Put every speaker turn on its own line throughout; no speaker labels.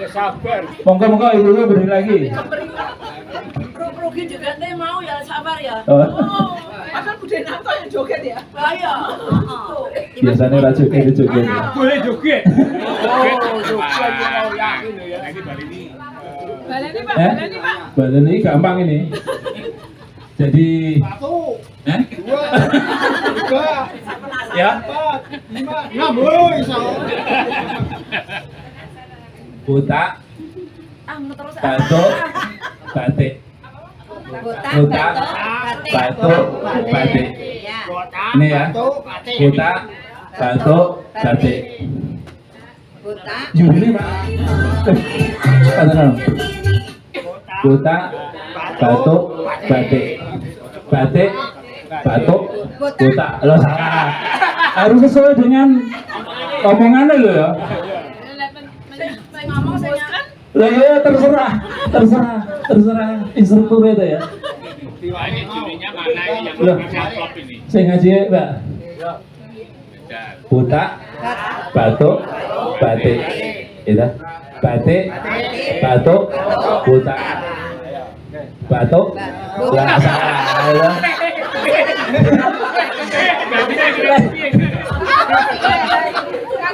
Sabar.
Monggo ibu berdiri lagi.
Rugi juga nih mau ya sabar ya.
Masa budaya Narto yang joget ya?
Iya.
Biasanya ra joget joget.
Boleh joget.
Joget mau
yakin ya. Ini baleni.
Baleni Pak, baleni Pak.
Baleni gampang ini. Jadi
Satu,
eh?
dua, tiga,
Ya.
empat, lima, enam. Oh, insya Allah.
Buta,
Terus
batuk, batik. Buta, batuk, batik. Ini ya. Buta, batuk, batik. Yuri Pak. Buta, batuk, batik. Batik, batuk, buta. Loh salah. Harus sesuai dengan omongannya lo ya.
saya ngomong saya
Lah ya terserah instruktur itu ya.
Ini jurinya mana ini yang
Loh.
ngaji amplop ini?
Saya ngaji ya, Mbak. Buta, batuk, batik. Itu. Batik, batuk, buta. Batuk, lah salah.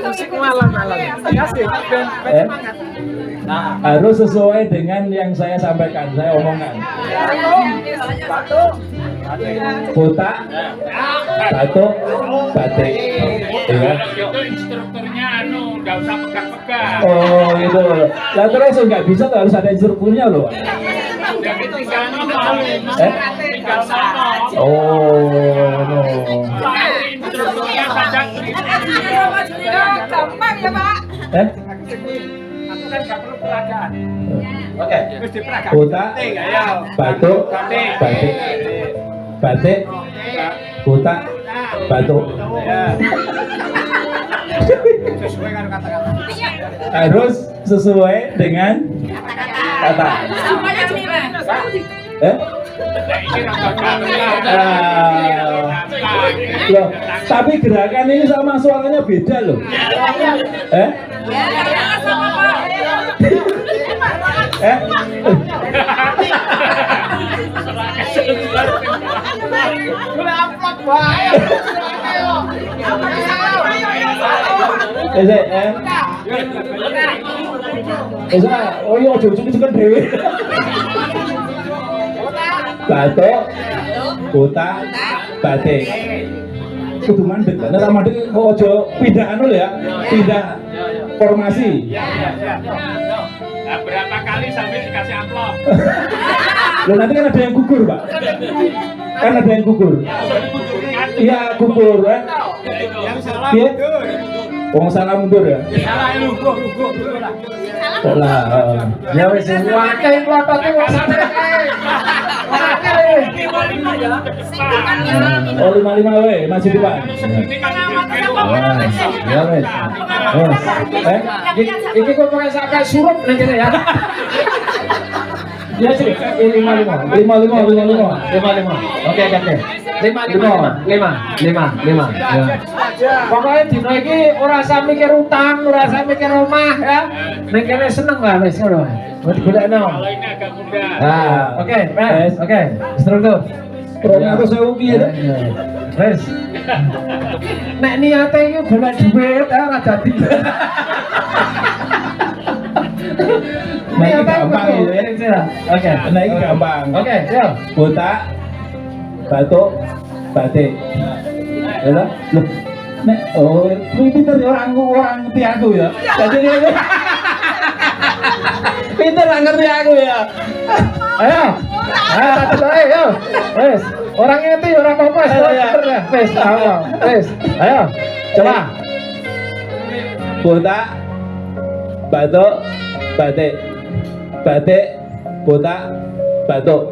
Musik malam-malam. Kasih, ben semangat.
Harus sesuai dengan yang saya sampaikan, saya omongkan. Buta, batuk, batik. Ya.
Itu instrukturnya nggak usah pegang-pegang.
Oh gitu. Lah terus nggak bisa tuh, harus ada instrukturnya loh.
Jadi tinggal ngomong. Tinggal ngomong.
Oh no.
Instrukturnya saja.
Gampang ya Pak.
Aku kan nggak perlu peragaan.
Oke.
Mesti peragaan.
Buta, batuk, batik. Batik, buta, batuk.
Sesuai dengan kata-kata.
Harus sesuai dengan kata.
samanya sini Pak.
Nah, ini rambut gampang.
Loh, tapi gerakan ini sama suaranya beda loh.
Ya, sama Pak.
Udah amplop bahaya.
Oh iya, ujung-ujungnya dewe. Batuk, buta, batik. Kudu mandek, nek mandek kok aja pindah anu ya, pindah formasi.
Nah, berapa kali sampai dikasih amplop?
Loh nanti kan ada yang gugur, Pak. Kan ada yang gugur. Iya, gugur kan.
Yang salah
Iya.
mundur.
Wong salah mundur ya.
Salah lugu lah.
Lah,
Ya wis wae klotoke wong sadar kae.
oh 55 we, masih depan. Ya wes.
Iki kok pakai sampai surup ning kene ya. Ya sih, 55. 55. Oke. 55. Ya. Pokoknya dino iki ora usah mikir utang, ora usah mikir omah ya. Ning kene seneng lah wis ngono. Wis golekno.
Kalau ini agak mudah.
Nah, oke, wes, oke. Instruktur.
Rong aku sewu piye to?
Wes. Nek niate iki golek dhuwit ora dadi.
Nah, ini gampang gitu ya.
Oke.
Nah, ini gampang.
Oke, siap.
Buta, batuk, batik. Ya lah. Loh. Nek oh, kuwi pinter ya orang ngerti aku ya. Jadi dia pinter lah ngerti aku ya.
Ayo. Satu ayo. Wes. Orang ngerti orang apa-apa. Wes, ayo. Wes. Ayo. Coba.
Buta, batuk, batik. Batik, buta, batuk.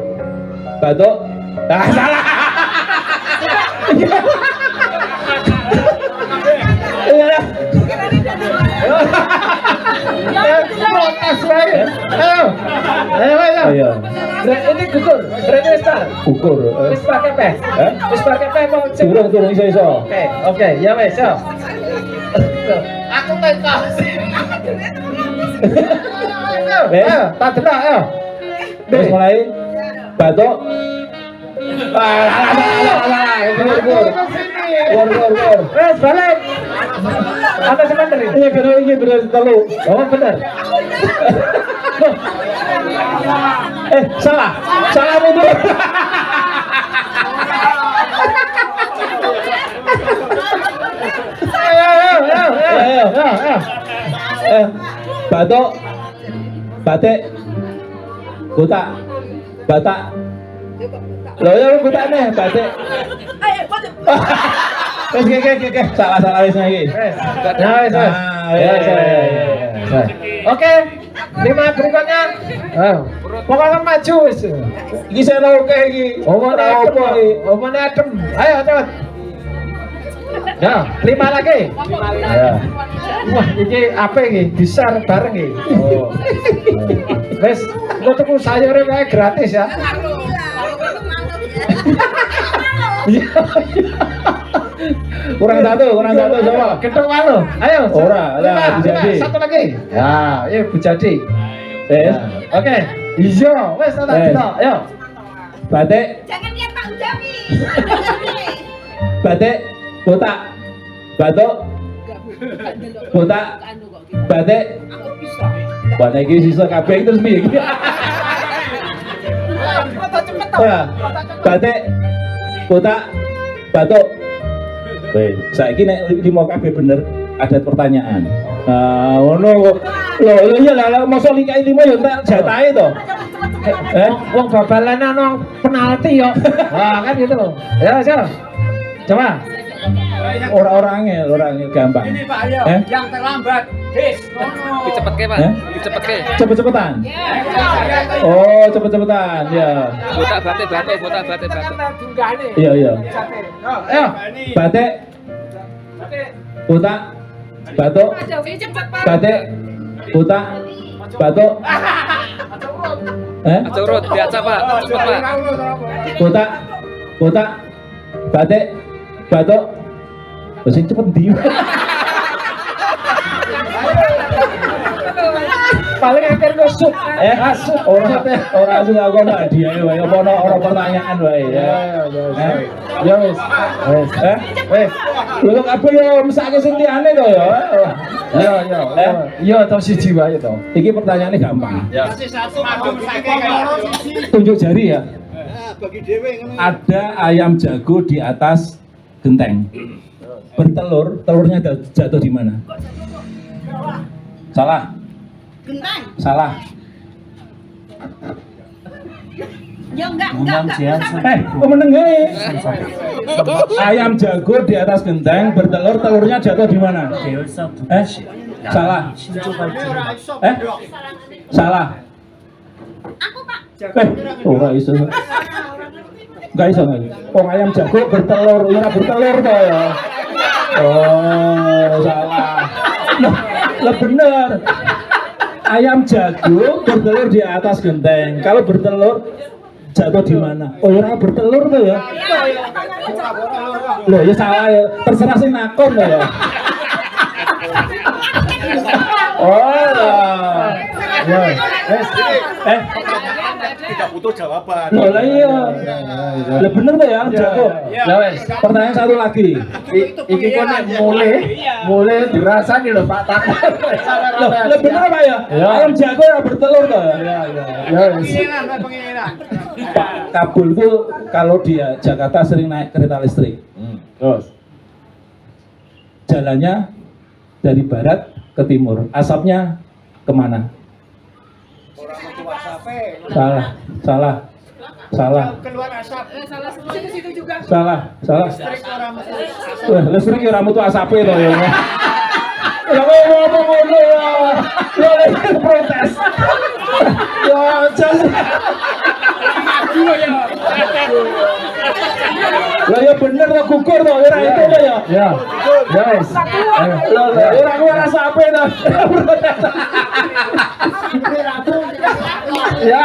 Batuk. Ah, salah. Iya.
Protes wae. Ayo. Ini gugur. Berarti start.
Ukur.
Wis pakai peh. Wis pakai peh mau
Turun iso.
Oke, ya wes, yo. Aku tekan. ayo, tak delok, ayo.
Wis mulai. Batuk. Gur.
Wes balik. Ada sebentar ini.
Iya bener iki bener telu.
Oh bener.
Salah. Salah mundur.
Ayo.
Batuk. Batik. Buta. Batak. Loh ya buta nih, batik.
Ayo, batuk.
Wes oke. Salah wis iki.
Wes. Oke. 5 berikutnya. Pokoknya maju wis.
Iki saya tau oke iki.
Omone adem. Ayo cepet. Ya, 5 lagi.
Ya.
Wah, ini apa ini? Bisa bareng ini. Oh. Wes, lu tuku sayurnya kayak gratis ya.
Kurang satu coba.
Ketemu lo. Ayo.
Ora, lah Bujadi.
Satu lagi. Ya, ini Bujadi.
Wes.
Oke. Iya, wes tak kita. Ayo.
Batik,
Jangan lihat Pak Ujami.
batik, botak. Batuk, botak, batik. Wah, iki sisa kabeh terus piye iki? Ya, batik, botak, batuk. Weh, saiki nek limo kabeh bener ada pertanyaan. Nah, ngono kok. Lho iya lah mosok likai limo ya entek jatahe to.
Wong babalan ana penalti yo. Wah, kan gitu. Ya, coba.
Orang gampang.
Ini Pak Ayo, yang terlambat. Dis, ngono.
Dicepetke, Pak.
Eh?
Dicepetke.
Cepet-cepetan. Oh, cepet-cepetan. Ya.
Botak batik.
Iya.
Ayo.
Batik, botak, batuk, batik, botak, batuk.
Aja urut, biasa, Pak. Cepet, Pak.
Botak, batik, batuk. Sing cepet ndi?
Paling akhir nusuk. Asuk.
Ora asuk aku nak hadiah wae apa ana pertanyaan wae ya.
Ya wis. Wis.
Lho kabeh yo mesake sing liyane to ya.
Iya to siji wae to.
Iki pertanyaannya gampang.
Masih satu madung saiki.
Tunjuk jari ya. Ada ayam jago di atas genteng. Bertelur, telurnya jatuh di mana? Salah.
Genteng.
Salah.
Ya enggak.
Meneng ayam jago di atas genteng, bertelur, telurnya jatuh di mana? Salah. Salah.
Aku Pak.
Ora iso. Enggak iso. Wong ayam jago bertelur, ora bertelur to ya. Oh, salah. Lah bener. Ayam jago bertelur di atas genteng. Kalau bertelur jatuh di mana? Oh, ora bertelur to ya. Loh, ya salah ya. Terserah sing nakon to ya. Oh. Ya.
Tidak butuh jawaban.
Loh lah iya. Lah bener to ya jago.
Ya wis.
Pertanyaan satu lagi.
Iki kok nek mulai dirasani lho Pak Tak.
Lah bener apa ya? Ayam jago ora bertelur to ya.
Ya wis.
Pak Kabul itu kalau dia Jakarta sering naik kereta listrik.
Terus.
Jalannya dari barat ke timur. Asapnya kemana? Salah.
Keluar asap.
Salah. Wah, listrik ora mutu asape to ya. Lah ngomong ngono ya. Ya lagi protes. Ya jan. Lah ya bener to gugur to ora itu to ya.
Ya wis.
Lah ora kuwi asape to.
Ya.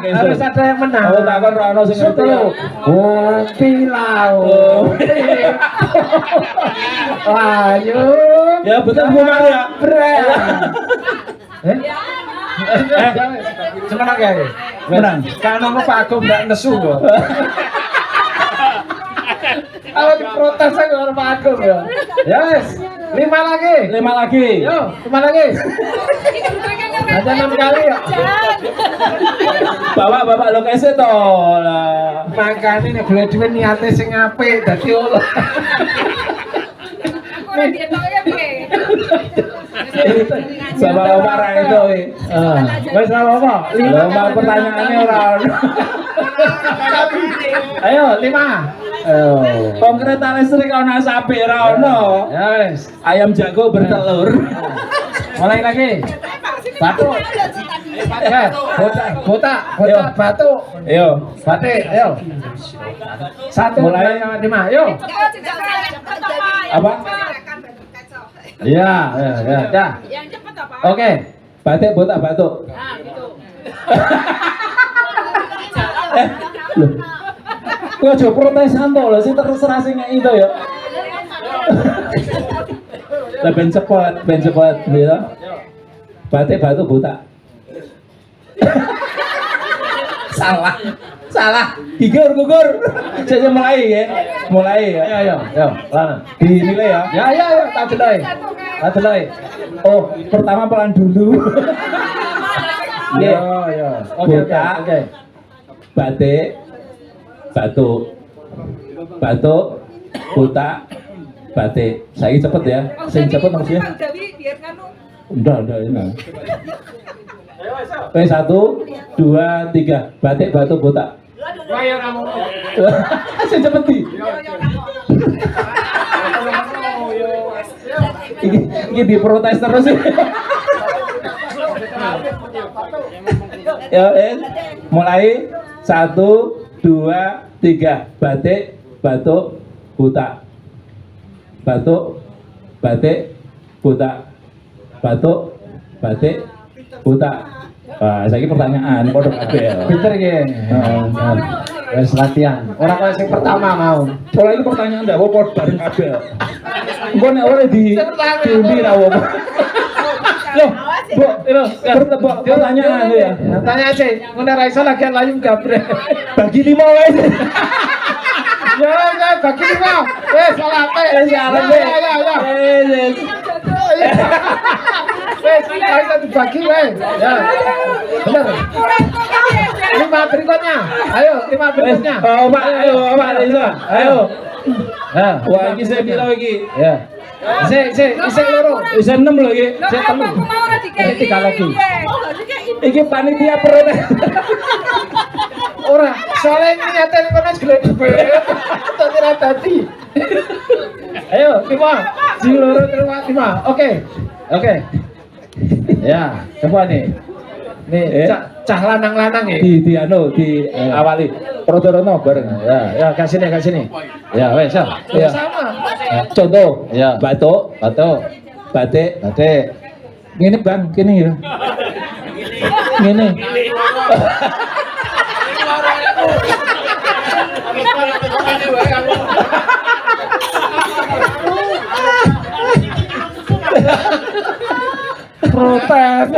Harus ada yang menang.
Oh, takon ra ono sing ngerti.
Pilau. Ayo.
Ya betul Bu Maria.
Semenang ya?
Menang.
Kan ono Pak Agung ndak nesu kok. Kalau diprotes saya orang Pak Agung ya. Yes. 5 lagi.
5 lagi.
Yo, 5 lagi. Ada 6 kali ya.
Bapak lo kese to lah.
Makane nek boleh duwe niate sing apik dadi olah.
Bapak ra itu.
Wes ora apa.
Lima pertanyaannya ora ono.
Ayo 5.
Wong kereta listrik ana sapi ra ono.
Ya wes.
Ayam jago bertelur.
Mulai lagi. Batu. Ya, botak, batu.
Ayo.
Batik, ayo. 1
Mulai.
5, yuk.
Apa?
Iya, dah.
Yang cepat apa?
Oke.
Batik botak batuk.
Nah, gitu.
Loh. Kok aja protesan to lho, sing terserah sing itu ya. Lah ben cepet ya. Batik batuk botak. Salah. Gugur. Saya mulai ya.
Ayo. Lan.
Dinilai ya.
Ya, tak deloi.
Oh, pertama pelan dulu.
Ya. Oke.
Batik, batuk, botak, batik. Saya cepet ya. Sing cepet maksudnya. Udah ini. Oke, 1, 2, 3. Batik, batuk, botak. Sing cepet di. Ini diprotes terus sih. Ya, mulai 1, 2, 3. Batik, batuk, botak. Batuk, batik, botak. Batuk, batik, botak. Wah, saiki pertanyaan padha kabeh.
Pinter iki. Wes latihan. Ora kaya sing pertama mau.
Pola ini pertanyaan ndak apa bareng kabeh. Engko nek ora diundi ra apa. Loh, Bu, pertanyaan ya.
Tanya aja, ngene ra iso lagi layu gabre.
Bagi 5 wae.
Ya, bagi 5. Wes salah apa? Ya. Wes, kita dibagi wes. Ya. Benar. 5 berikutnya. Ayo, 5 berikutnya.
Oh, Pak, ayo, Pak, ayo.
Ya.
Wah, iki saya bilang iki.
Ya. Isek loro.
Bisa 6 lho iki.
Isek 3. Ini 3 lagi.
Iki panitia protes.
Ora, soalnya ini nyata ini kono gede-gede. Tak kira tadi. Ayo, 5. Si loro 5. Oke. Ya, coba nih. Nih, cah lanang-lanang ya.
Di awali. Prodorono bareng.
Ya, kasih nih. Ya, wes, ya. Sama.
Contoh,
Ya.
batuk, batik. Ngene Bang, kene ya. Ngene.
Protes.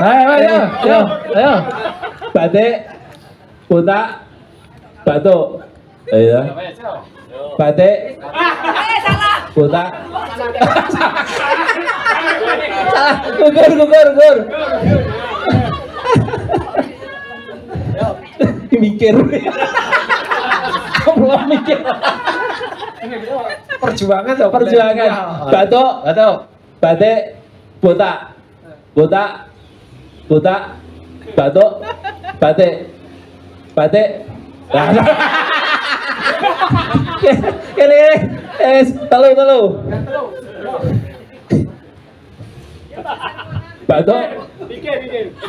Ayo.
Batik, botak, batuk. Ayo. Batik, botak. Salah. Gugur. Mikir. Belum mikir.
Perjuangan tuh.
Batuk, batik, botak, batuk, batik. Kene, telu. Batuk,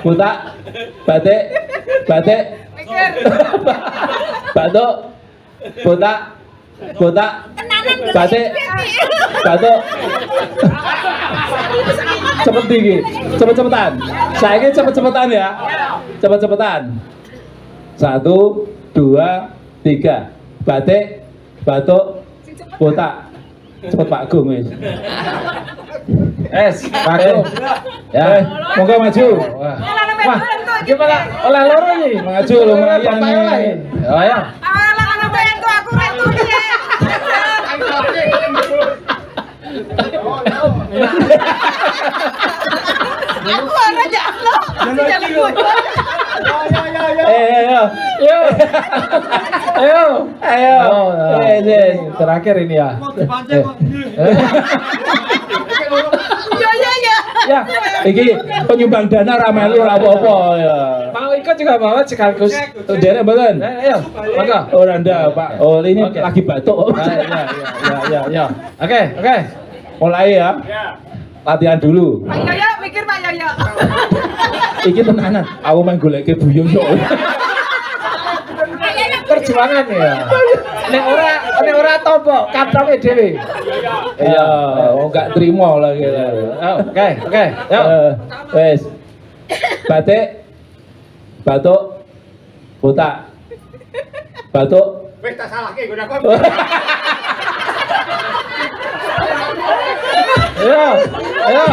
botak, batik, batuk, botak, batik, batuk. cepet tinggi, cepet-cepetan. Saiki cepet-cepetan ya. Cepet-cepetan. 1, 2, 3. Batik, batuk, botak. Cepet Pak Gung wis.
Bagus.
Ya, monggo maju.
Wah, gimana? Oleh loro iki.
Maju lumayan nih.
Oh ya.
Ayo.
Ayo.
Ayo. Yes.
Terakhir ini ya. Ya,
Iki penyumbang dana ra melu ora apa-apa ya.
mau ikut juga mau sekaligus.
Derek mboten?
Ayo, monggo.
Oh, Anda, Pak. Oh, ini
Oke.
lagi batuk.
Ya. Oke.
Mulai ya. Latihan dulu.
Pak Yoyo, mikir Pak Yoyo.
Iki tenanan. Aku main goleke buyung yo.
Perjuangan ya. Nek ora tombok kaproke dhewe.
Iya, oh enggak terima lagi.
Oke. Yo.
Wes. Batik. Batuk. Botak. Batuk.
Wis tak salahke nggon aku.
Ayo.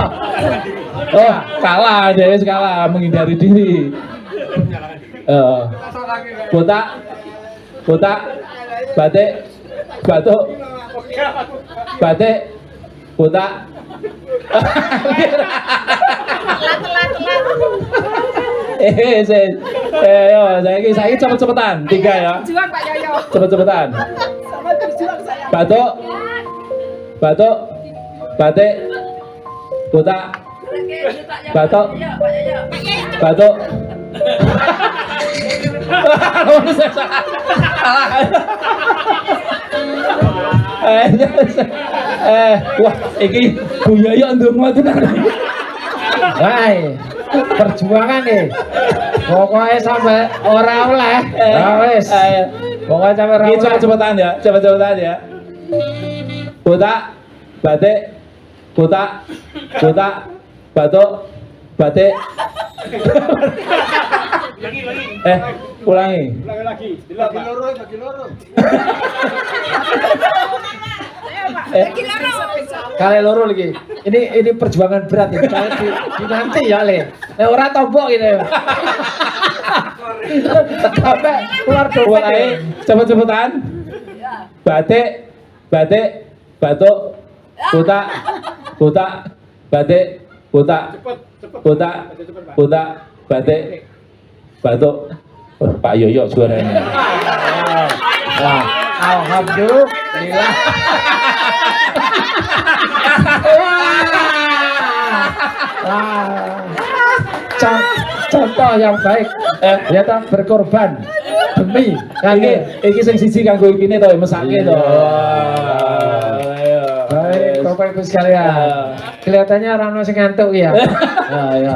Oh, kalah dia wis kalah menghindari diri. Botak. Botak. Batik. Batuk. Batik. Botak. Yo, saya cepet-cepetan. 3 ya.
Juang Pak Yoyo.
Cepet-cepetan.
Sama berjuang saya.
Batuk. Batuk. Batik. Botak. Batuk.
Pak Yoyo.
Batuk. Wah, iki Bu Yoyo ndonga tenan.
Hai. Perjuangan nih. Pokoknya sampai ora oleh. Ya wis. Pokoknya sampai ora
Iki
oleh.
cepet-cepetan ya, cepet-cepetan ya. Botak, batik, botak, botak, batuk, batik. Ulangi.
Lagi. Bagi loro.
Kali loro lagi. Ini perjuangan berat ini. Kali di nanti ya le. Ora tombok ini. Sampai keluar dompet.
Mulai cepet-cepetan. Batik, batik, batuk, botak, botak, batik, botak, botak, botak, batik, batuk. Oh, Pak Yoyo juaranya.
Wah, alhamdulillah. Wah. Contoh yang baik. Ternyata berkorban demi
Iki sing siji kanggo ikine to mesake to.
baik Bapak Ibu sekalian. Kelihatannya Rano sing ngantuk ya. Ya.